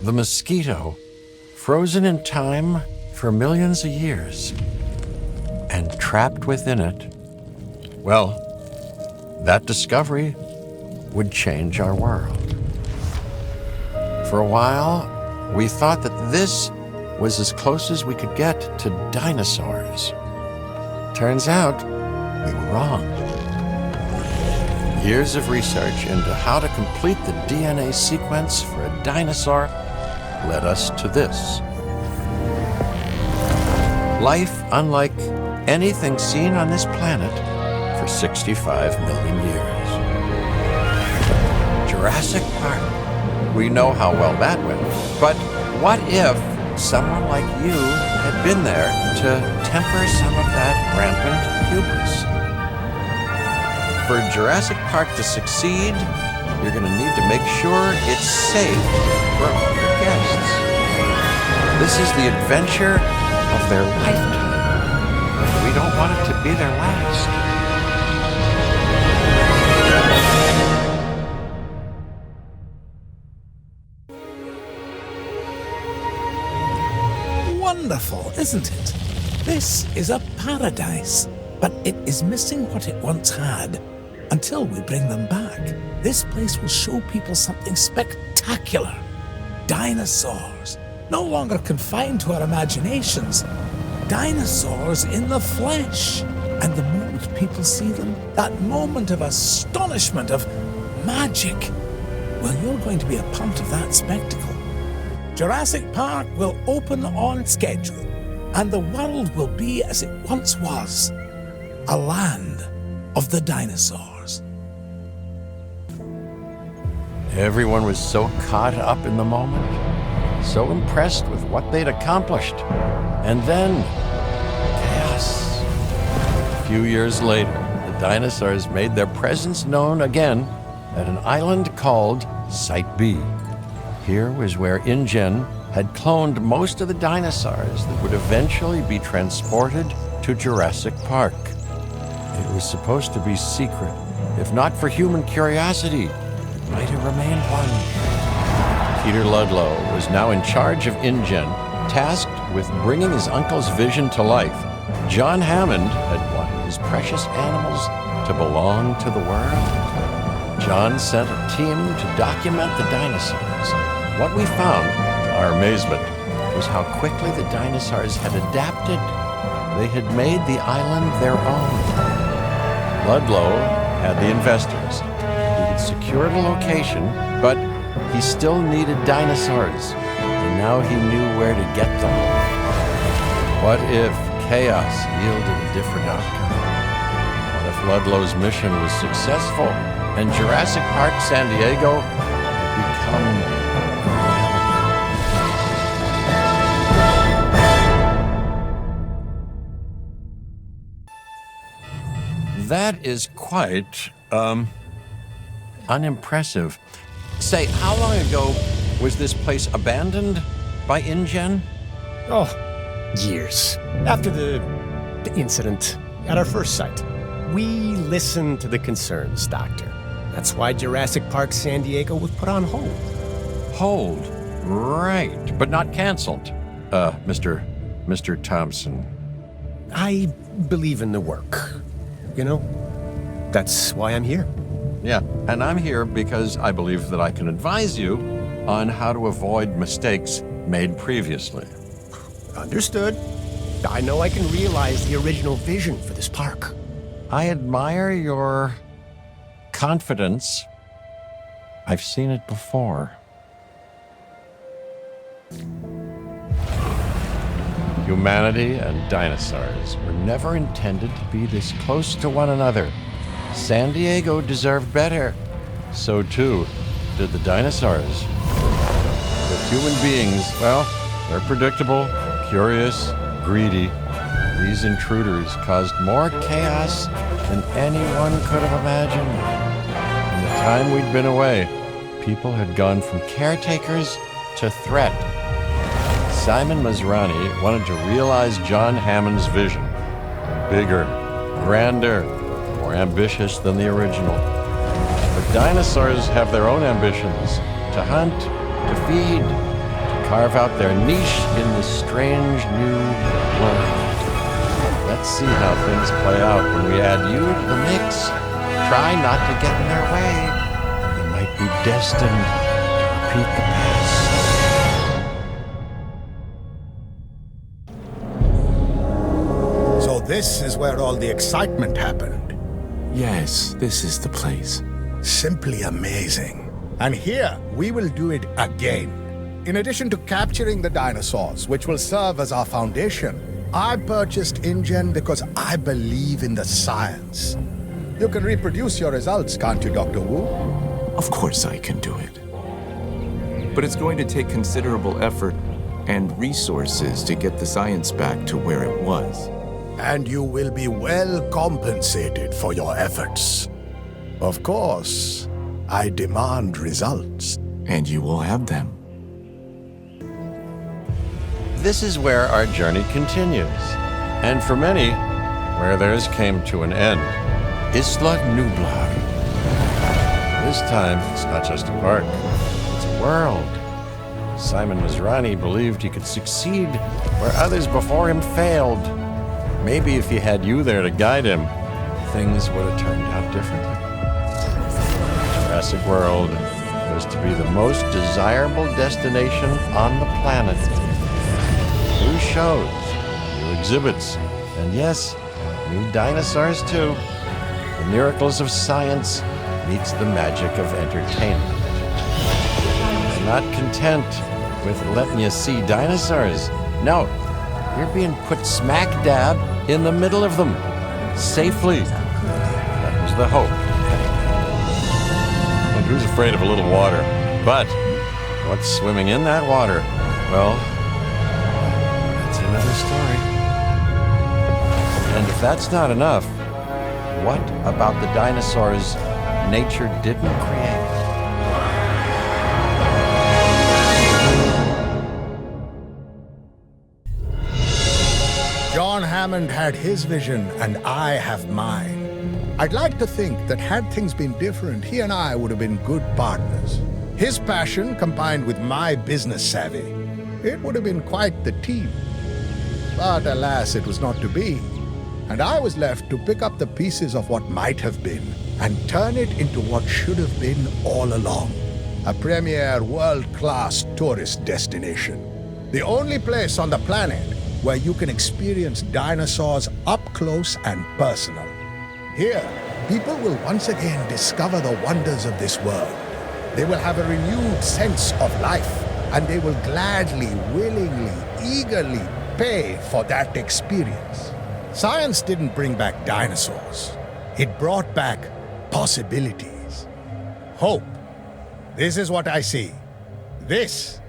the mosquito, frozen in time for millions of years, and trapped within it, well, that discovery would change our world. For a while, we thought that this was as close as we could get to dinosaurs. Turns out, we were wrong. Years of research into how to complete the DNA sequence for a dinosaur led us to this. Life unlike anything seen on this planet for 65 million years. Jurassic Park. We know how well that went. But what if someone like you had been there to temper some of that rampant hubris? For Jurassic Park to succeed, you're going to need to make sure it's safe for all your guests. This is the adventure of their lifetime. We don't want it to be their last. Wonderful, isn't it? This is a paradise, but it is missing what it once had. Until we bring them back, this place will show people something spectacular. Dinosaurs, no longer confined to our imaginations. Dinosaurs in the flesh. And the moment people see them, that moment of astonishment, of magic, well, you're going to be a part of that spectacle. Jurassic Park will open on schedule, and the world will be as it once was, a land of the dinosaurs. Everyone was so caught up in the moment, so impressed with what they'd accomplished. And then, chaos. A few years later, the dinosaurs made their presence known again at an island called Site B. Here was where InGen had cloned most of the dinosaurs that would eventually be transported to Jurassic Park. It was supposed to be secret. If not for human curiosity, it might have remained one. Peter Ludlow was now in charge of InGen, tasked with bringing his uncle's vision to life. John Hammond had wanted his precious animals to belong to the world. John sent a team to document the dinosaurs. What we found, to our amazement, was how quickly the dinosaurs had adapted. They had made the island their own. Ludlow had the investors. He had secured a location, but he still needed dinosaurs, and now he knew where to get them. What if chaos yielded a different outcome? What if Ludlow's mission was successful and Jurassic Park San Diego had become a reality? That is quite, unimpressive. Say, how long ago was this place abandoned by InGen? Oh, years. After the incident at our first site. We listened to the concerns, Doctor. That's why Jurassic Park San Diego was put on hold. Hold? Right, but not canceled. Mr. Thompson. I believe in the work. You know, that's why I'm here. Yeah, and I'm here because I believe that I can advise you on how to avoid mistakes made previously. Understood. I know I can realize the original vision for this park. I admire your confidence. I've seen it before. Humanity and dinosaurs were never intended to be this close to one another. San Diego deserved better. So too did the dinosaurs. But human beings, well, they're predictable, curious, greedy. These intruders caused more chaos than anyone could have imagined. In the time we'd been away, people had gone from caretakers to threat. Simon Masrani wanted to realize John Hammond's vision. Bigger, grander, more ambitious than the original. But dinosaurs have their own ambitions: to hunt, to feed, carve out their niche in this strange new world. Let's see how things play out when we add you to the mix. Try not to get in their way. You might be destined to repeat the past. So this is where all the excitement happened. Yes, this is the place. Simply amazing. And here, we will do it again. In addition to capturing the dinosaurs, which will serve as our foundation, I purchased InGen because I believe in the science. You can reproduce your results, can't you, Dr. Wu? Of course I can do it. But it's going to take considerable effort and resources to get the science back to where it was. And you will be well compensated for your efforts. Of course, I demand results. And you will have them. This is where our journey continues. And for many, where theirs came to an end. Isla Nublar. This time, it's not just a park, it's a world. Simon Mizrahi believed he could succeed where others before him failed. Maybe if he had you there to guide him, things would have turned out differently. Jurassic World was to be the most desirable destination on the planet. New shows, new exhibits, and yes, new dinosaurs too. The miracles of science meets the magic of entertainment. I'm not content with letting you see dinosaurs. No, you're being put smack dab in the middle of them, safely. That was the hope. And who's afraid of a little water? But what's swimming in that water? Well, that's another story. And if that's not enough, what about the dinosaurs nature didn't create? John Hammond had his vision, and I have mine. I'd like to think that had things been different, he and I would have been good partners. His passion combined with my business savvy, it would have been quite the team. But alas, it was not to be. And I was left to pick up the pieces of what might have been and turn it into what should have been all along. A premier world-class tourist destination. The only place on the planet where you can experience dinosaurs up close and personal. Here, people will once again discover the wonders of this world. They will have a renewed sense of life, and they will gladly, willingly, eagerly pay for that experience. Science didn't bring back dinosaurs. It brought back possibilities. Hope. This is what I see. This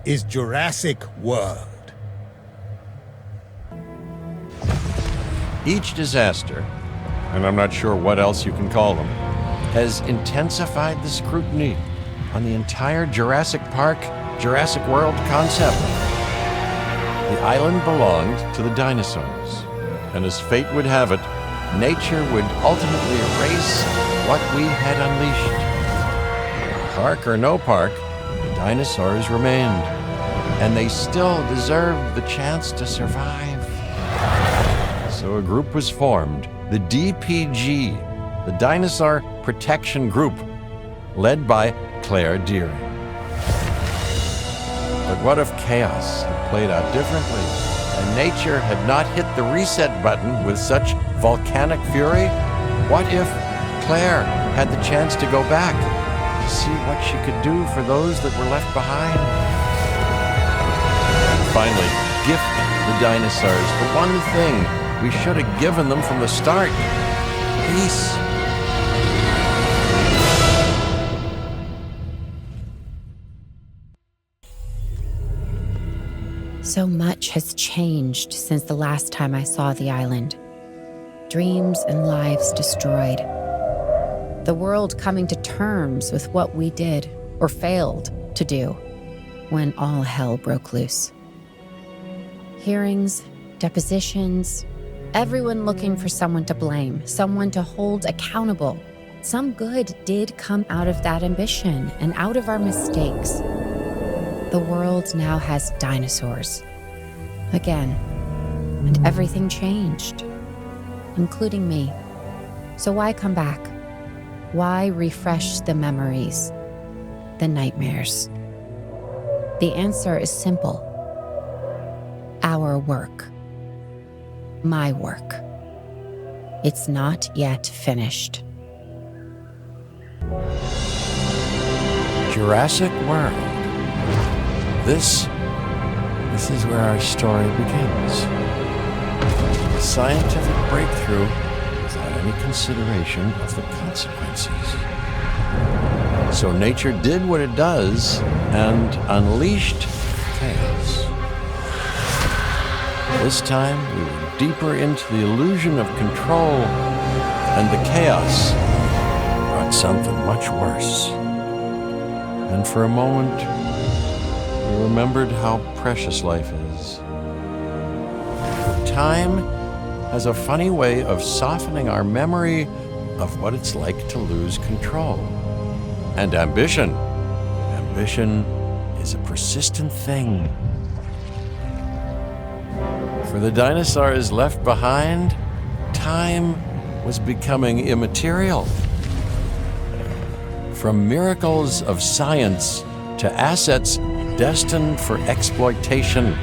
is Jurassic World. Each disaster, and I'm not sure what else you can call them, has intensified the scrutiny on the entire Jurassic Park, Jurassic World concept. The island belonged to the dinosaurs, and as fate would have it, nature would ultimately erase what we had unleashed. Park or no park, the dinosaurs remained, and they still deserved the chance to survive. So a group was formed, the DPG, the Dinosaur Protection Group, led by Claire Deering. But what if chaos had played out differently, and nature had not hit the reset button with such volcanic fury? What if Claire had the chance to go back, to see what she could do for those that were left behind? And finally, gift the dinosaurs the one thing we should have given them from the start: peace. So much has changed since the last time I saw the island. Dreams and lives destroyed. The world coming to terms with what we did or failed to do when all hell broke loose. Hearings, depositions, everyone looking for someone to blame, someone to hold accountable. Some good did come out of that ambition and out of our mistakes. The world now has dinosaurs. Again. And everything changed, including me. So why come back? Why refresh the memories, the nightmares? The answer is simple. Our work. My work. It's not yet finished. Jurassic World. This is where our story begins. A scientific breakthrough without any consideration of the consequences. So nature did what it does and unleashed chaos. This time, we were deeper into the illusion of control, and the chaos brought something much worse. And for a moment, we remembered how precious life is. Time has a funny way of softening our memory of what it's like to lose control. And ambition. Ambition is a persistent thing. For the dinosaurs left behind, time was becoming immaterial. From miracles of science to assets destined for exploitation.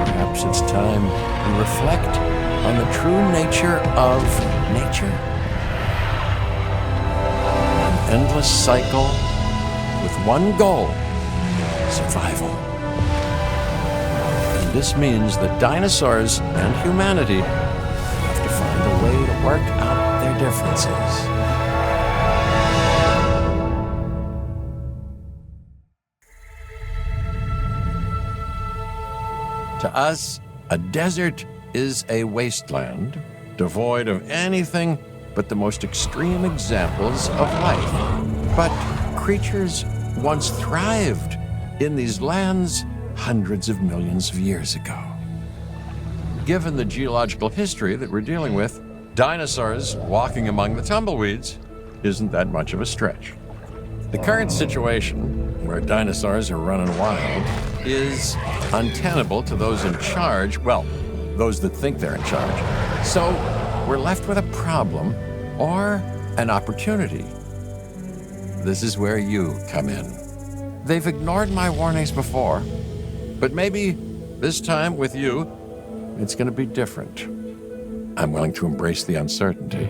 Perhaps it's time we reflect on the true nature of nature. An endless cycle with one goal: survival. And this means that dinosaurs and humanity have to find a way to work out their differences. To us, a desert is a wasteland, devoid of anything but the most extreme examples of life. But creatures once thrived in these lands hundreds of millions of years ago. Given the geological history that we're dealing with, dinosaurs walking among the tumbleweeds isn't that much of a stretch. The current situation, where dinosaurs are running wild, is untenable to those in charge, well, those that think they're in charge. So we're left with a problem or an opportunity. This is where you come in. They've ignored my warnings before, but maybe this time with you, it's going to be different. I'm willing to embrace the uncertainty.